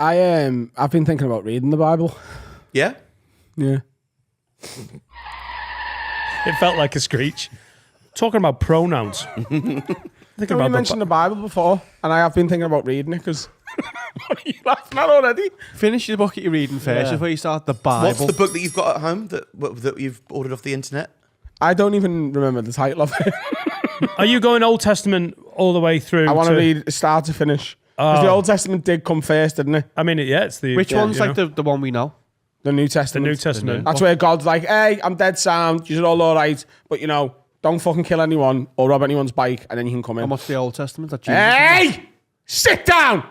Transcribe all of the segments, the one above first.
I've been thinking about reading the Bible. Yeah? Yeah. It felt like a screech. Talking about pronouns. You mentioned the Bible before, and I have been thinking about reading it because. What are you laughing at already? Finish the book that you're reading first before you start the Bible. What's the book that you've got at home that you've ordered off the internet? I don't even remember the title of it. Are you going Old Testament all the way through? I want to read start to finish. Because the Old Testament did come first, didn't it? I mean, it's the... Which one's like the one we know? The New Testament. The New Testament. That's where God's like, hey, I'm dead sound. You're all right. But, don't fucking kill anyone or rob anyone's bike and then you can come in. And what's the Old Testament? That Jesus Hey! Sit down!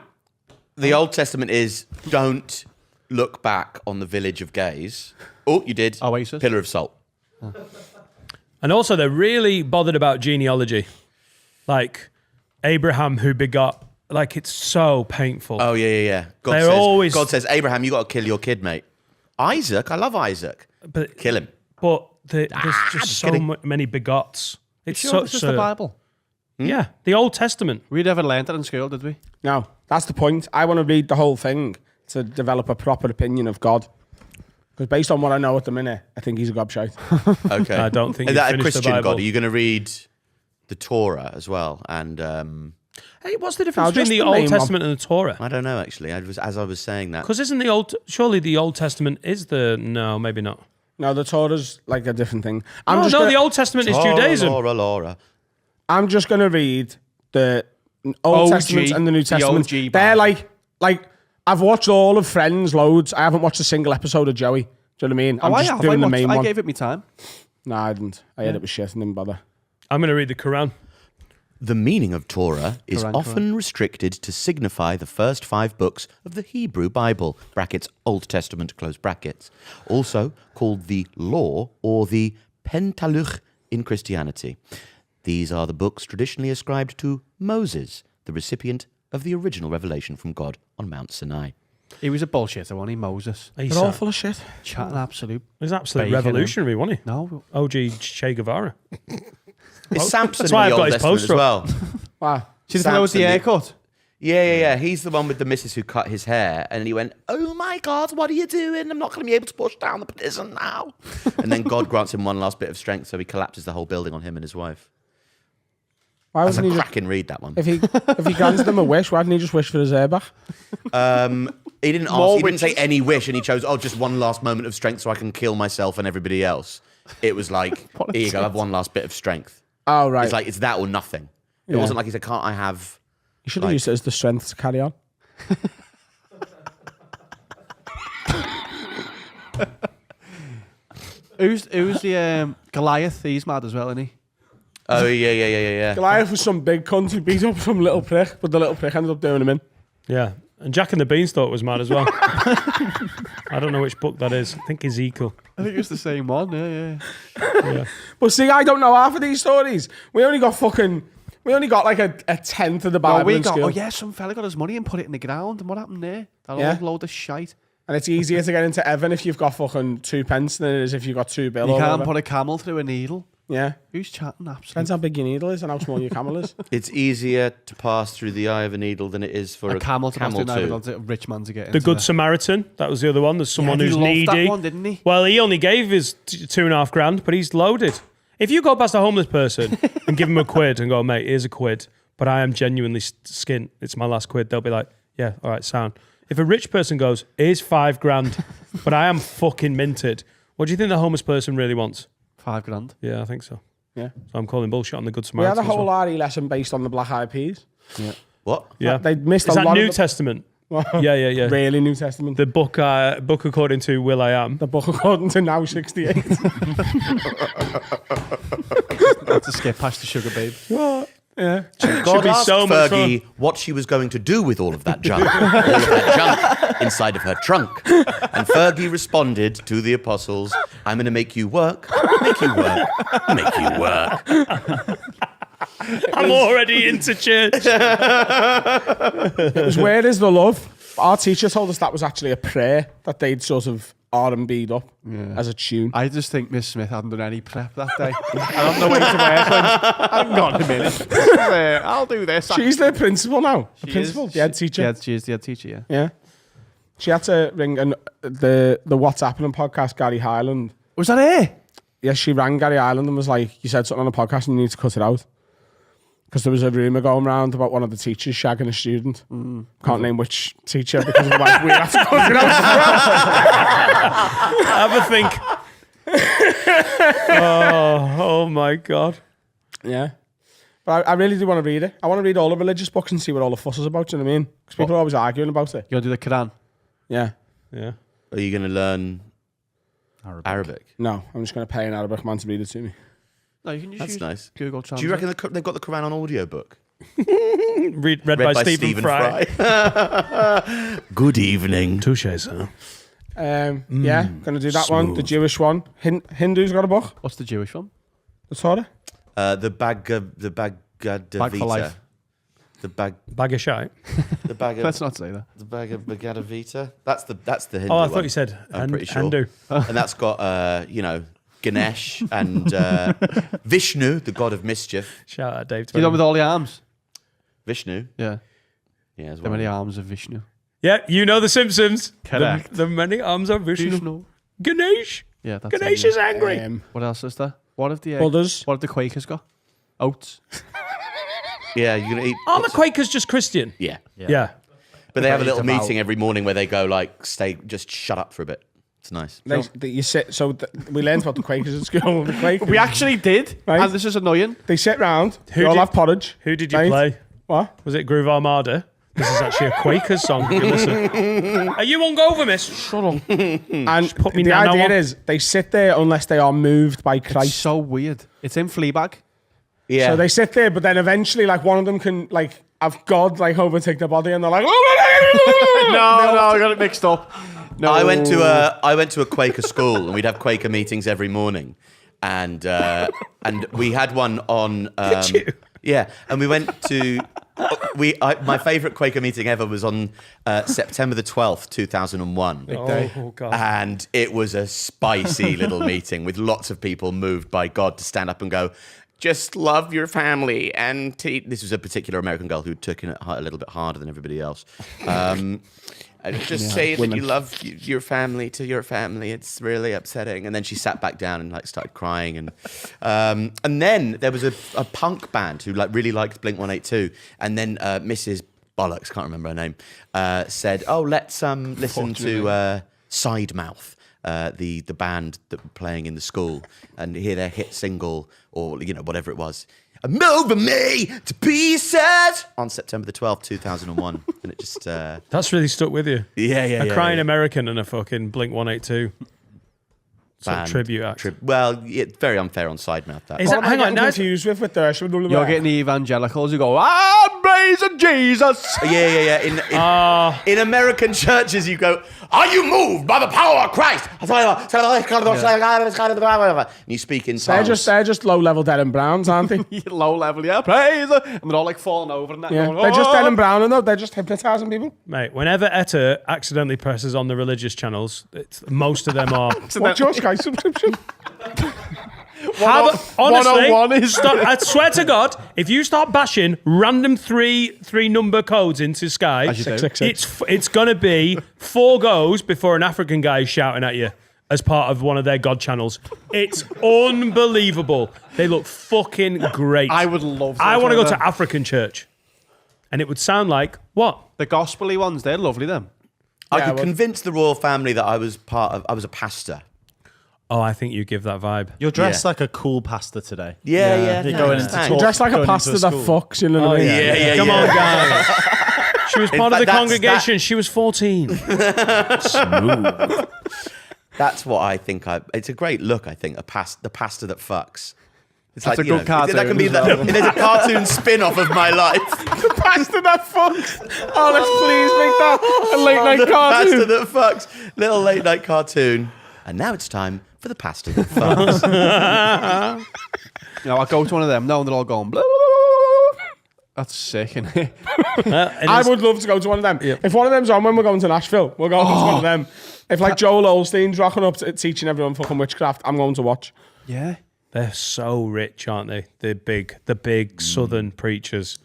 The Old Testament is don't look back on the village of gays. Oh, you did. Oasis. Pillar of Salt. Oh. And also, they're really bothered about genealogy. Like, Abraham who begot... Like, it's so painful. Oh, yeah. God says, Abraham, you got to kill your kid, mate. Isaac, I love Isaac. But kill him. But there's just so many begots. It's sure such this is the Bible? Yeah, the Old Testament. We never learned that in school, did we? No, that's the point. I want to read the whole thing to develop a proper opinion of God. Because based on what I know at the minute, I think he's a gobshite. Okay. I don't think Is you've that a finished the Christian Bible. God? Are you going to read the Torah as well? And Hey, what's the difference between just the the Old main Testament and the Torah? I don't know, actually. As I was saying that. Because surely the Old Testament is no, maybe not. No, the Torah's like a different thing. The Old Testament is Judaism. Laura. I'm just going to read the Old Testament and the New Testament. They're like I've watched all of Friends loads. I haven't watched a single episode of Joey. Do you know what I mean? I'm just doing the main one. I gave it me time. No, I didn't. I heard it was shit and didn't bother. I'm going to read the Quran. The meaning of Torah is often restricted to signify the first 5 books of the Hebrew Bible, brackets Old Testament, close brackets, also called the Law or the Pentateuch in Christianity. These are the books traditionally ascribed to Moses, the recipient of the original revelation from God on Mount Sinai. He was a bullshitter, wasn't he, Moses? They're all full of shit. Chatting absolute. He's absolute bacon revolutionary, wasn't he? No. OG Che Guevara. Is Samson That's why in I've the got Old his Testament as poster well? Wow. She's the one with the haircut. Yeah. He's the one with the missus who cut his hair, and he went, "Oh my God, what are you doing? I'm not going to be able to push down the prison now." And then God grants him one last bit of strength, so he collapses the whole building on him and his wife. Why That's wasn't a he cracking read, that one. if he grants them a wish, why didn't he just wish for his hair back? He didn't ask. He didn't say any wish, and he chose, just one last moment of strength so I can kill myself and everybody else. It was like, here you go, have one last bit of strength. Oh, right. It's like, it's that or nothing. It wasn't like he said, can't I have... You should have used it as the strength to carry on. Who's the Goliath? He's mad as well, isn't he? Oh, yeah. Goliath was some big cunt who beat up some little prick, but the little prick ended up doing him in. Yeah. And Jack and the Beanstalk was mad as well. I don't know which book that is. I think Ezekiel. I think it's the same one, yeah. But see, I don't know half of these stories. We only got like a tenth of the Bible in school. Some fella got his money and put it in the ground. And what happened there? That old load of shite. And it's easier to get into heaven if you've got fucking 2 pence than it is if you've got 2 bills. You can't put a camel through a needle. Yeah. Who's chatting? Absolutely. Depends how big your needle is and how small your camel is. It's easier to pass through the eye of a needle than it is for a camel to pass through a rich man to get into. The Good Samaritan, that was the other one. There's someone who's needy. That one, didn't he? Well, he only gave his $2.5 grand, but he's loaded. If you go past a homeless person and give him a quid and go, mate, here's a quid, but I am genuinely skint, it's my last quid, they'll be like, yeah, all right, sound. If a rich person goes, here's $5 grand, but I am fucking minted, what do you think the homeless person really wants? $5 grand. Yeah, I think so. Yeah. So I'm calling bullshit on the Good We Samaritan. had a whole RE lesson based on the Black Eyed Peas. Yeah. What? Yeah. They missed Is a that lot New of Testament? Yeah. Really New Testament. The book according to Will I Am. The book according to Now 68. That's a skip past the sugar babe. Yeah. God be asked so much Fergie what she was going to do with all of that junk. All of that junk inside of her trunk. And Fergie responded to the apostles, I'm going to make you work, make you work, make you work. I'm already into church. It was Where Is the Love? Our teacher told us that was actually a prayer that they'd sort of R&B'd up as a tune. I just think Miss Smith hadn't done any prep that day. I'm on the way to work. Hang on a minute. I'll do this. She's the principal now. The She principal, is. the head teacher. She's the head teacher, yeah. Yeah. She had to ring the What's Happening podcast, Gary Hyland. Was that it? Yes, she rang Gary Hyland and was like, you said something on the podcast and you need to cut it out. Because there was a rumour going around about one of the teachers shagging a student. Can't name which teacher because otherwise we have to cut it out. Have a think. Oh my God. Yeah. But I really do want to read it. I want to read all the religious books and see what all the fuss is about, do you know what I mean? Because people are always arguing about it. You want to do the Quran? Yeah. Yeah. Are you going to learn Arabic? No, I'm just going to pay an Arabic man to read it to me. No, you can just That's use nice. Google Translate. Do you reckon they've got the Quran on audiobook? Read by Stephen Fry. Good evening. Touche, sir. Yeah, going to do that one. The Jewish one. Hindu's got a book. What's the Jewish one? The Torah. The Bhagavad Bag for life. The bag of shite. the bag of Let's not say that. the bag of Bhagavad Gita. That's the Hindu Oh, I one. thought you said I'm pretty sure. Hindu. And that's got Ganesh and Vishnu, the god of mischief. Shout out Dave. You know with all the arms? Vishnu. Yeah. Yeah, as The well. many arms of Vishnu. Yeah, you know the Simpsons. Correct. The many arms of Vishnu. Vishnu. Ganesh. Yeah, that's Ganesh it, is angry. What else is there? What have the Buddhas. What have the Quakers got? Oats. Yeah, you're gonna eat. Aren't the Quakers just Christian? Yeah. Yeah. But they have a little About- meeting every morning where they go just shut up for a bit. It's nice. You sit. We learned about the Quakers at school. The Quakers. We actually did, Right. and this is annoying. They sit round. They Who all did- have porridge. Who did you right? play? What? Was it Groove Armada? This is actually a Quakers song. You listen. Are you hungover, miss? Shut up. And put me the nano idea on. is they sit there unless they are moved by It's Christ. so weird. It's in Fleabag. Yeah. So they sit there, but then eventually, like, one of them can, like, have God, like, overtake their body, and they're like, No, I got it mixed up. No. I went to a Quaker school, and we'd have Quaker meetings every morning, and we had one on. Did you? Yeah, and we went to. My favourite Quaker meeting ever was on September the 12th, 2001. Oh, God. And it was a spicy little meeting with lots of people moved by God to stand up and go, just love your family. And this was a particular American girl who took it a little bit harder than everybody else. And just say that you love your family to your family. It's really upsetting. And then she sat back down and started crying. And then there was a punk band who really liked Blink-182. And then Mrs. Bollocks, can't remember her name, said, "Oh, let's listen to Sidemouth." The band that were playing in the school, and hear their hit single or whatever it was, "Moving Me to Pieces" on September the 12th, 2001, and it just That's really stuck with you. yeah. A crying American and a fucking Blink-182. Sort of tribute act. Well, it's very unfair on Sidemouth. That Is What that, am I hang on, getting now, confused with the... You're getting the evangelicals who go, "I'm praising Jesus." yeah. In American churches, you go, "Are you moved by the power of Christ?" And you speak in tongues. They're just low-level Derren Browns, aren't they? Low level, yeah, praise it. And they're all falling over and that. Yeah. Going, They're just "Oh." Derren Brown, and they're just hypnotising people. mate, whenever Etta accidentally presses on the religious channels, most of them are... What's your Sky subscription? Honestly, 101 is I swear to God, if you start bashing random three number codes into Sky, As you do. 666. it's gonna be 4 goes before an African guy is shouting at you as part of one of their God channels. It's unbelievable. They look fucking great. I would love to. I want to go them. to African church, and it would sound like what? The gospel-y ones, they're lovely, them. I could convince the royal family that I was a pastor. Oh, I think you give that vibe. You're dressed Yeah. like a cool pastor today. Yeah. You're going into thanks. talk. Dressed like a Going into pastor a that school. fucks, you know what I mean? Yeah. Come on, guys. She was part of fact, the that's- congregation. She was 14. Smooth. That's what I think. It's a great look. I think the pastor that fucks. It's That's like, a good cartoon That can be as well. there's a cartoon spin-off of my life. The pastor that fucks. Oh, let's please make that a late-night The pastor cartoon. that fucks. Little late night cartoon. And now it's time for the pastor that fucks. I go to one of them now and they're all going, blah, blah, blah, blah. That's sick, isn't it? I would love to go to one of them. If one of them's on when we're going to Nashville, we're going to one of them. If Joel Osteen's rocking up to teaching everyone fucking witchcraft, I'm going to watch. Yeah. They're so rich, aren't they? The big Southern preachers.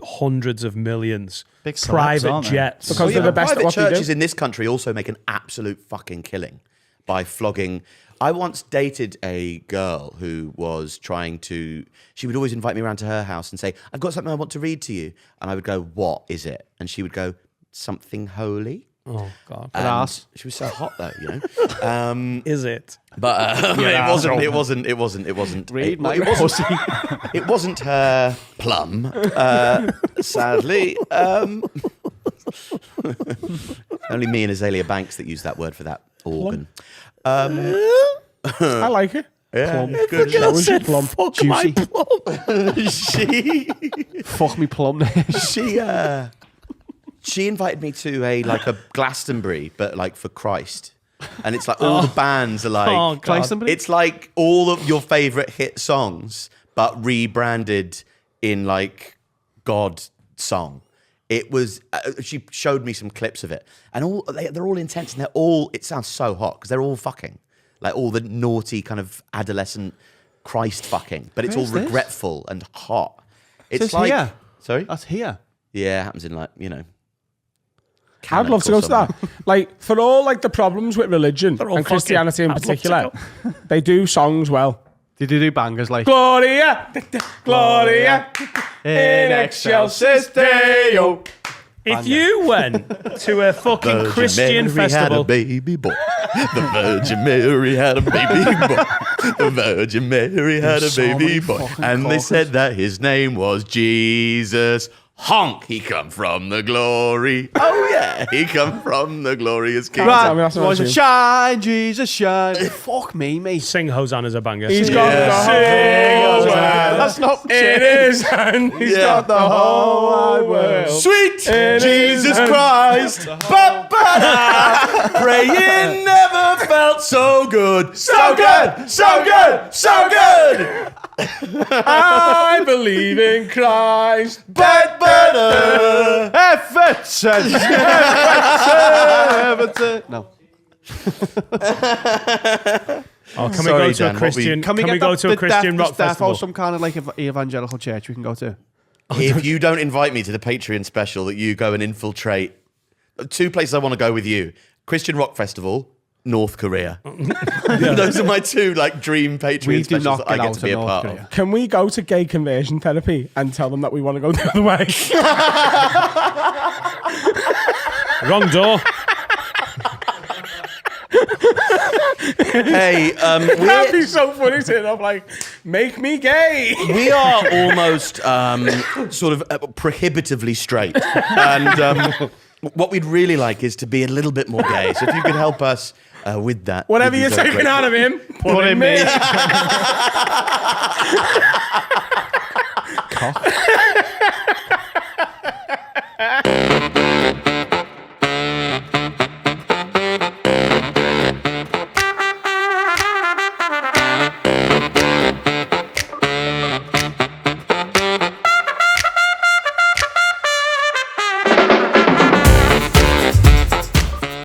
hundreds of millions. Big celebs, Private aren't they? jets. Because they're the best at private what they do. churches in this country also make an absolute fucking killing by flogging. I once dated a girl who was trying to. She would always invite me around to her house and say, "I've got something I want to read to you," and I would go, "What is it?" And she would go, "Something holy." Oh God. And she was so hot though, you know. Is it? But it wasn't. Read my it pussy. It wasn't her plum, sadly. Only me and Azalea Banks that use that word for that organ. I like it. Yeah, Plum. good. That was plum. Fuck my she Fuck me plum. she invited me to a Glastonbury, but like for Christ. And it's like all the bands are like, Oh, God. Glastonbury? it's like all of your favorite hit songs, but rebranded in like God song. It was. She showed me some clips of it, and they're all intense, and it sounds so hot because they're all fucking, like all the naughty kind of adolescent Christ fucking, but it's all Where's this? regretful and hot. It's Says like here. sorry, That's here. yeah, it happens in like I'd love to go to that. Like, for all like the problems with religion all and Christianity in fucking- I'd love to particular, they do songs well. Did you do bangers like Gloria, Gloria, in excelsis Deo. If you went to a fucking Christian Mary festival, had a baby boy. The Virgin Mary had a baby boy. The Virgin Mary had a so baby many boy. fucking And they corkers. said that his name was Jesus. Honk, he come from the glory. Oh yeah, he come from the glorious kingdom. Tell me that's what Was I it do. shine, Jesus, shine? Fuck me, mate. sing Hosanna's a banger. He's got the whole world. That's not It is, and he's got the whole wide world. Sweet It Jesus is. Christ, ba-ba-da. Praying never felt so good. So good, so good, so good. I believe in Christ. Ba-ba-da. Everton. Everton. No. Oh, can Sorry, we go to Dan, a Christian? Can we go get to a Christian rock festival? or some kind of like evangelical church we can go to? If you don't invite me to the Patreon special that you go and infiltrate, 2 places I want to go with you: Christian Rock Festival, North Korea. Those are my 2 like dream Patreon We do specials not that I get get out to be a of part North of. Korea. Can we go to gay conversion therapy and tell them that we want to go the other way? Wrong door. Hey, That'd be so funny to them. Like, make me gay. we are almost sort of prohibitively straight, and what we'd really like is to be a little bit more gay. So if you could help us with that, Whatever we'd be you're so taking grateful. out of him, put in me.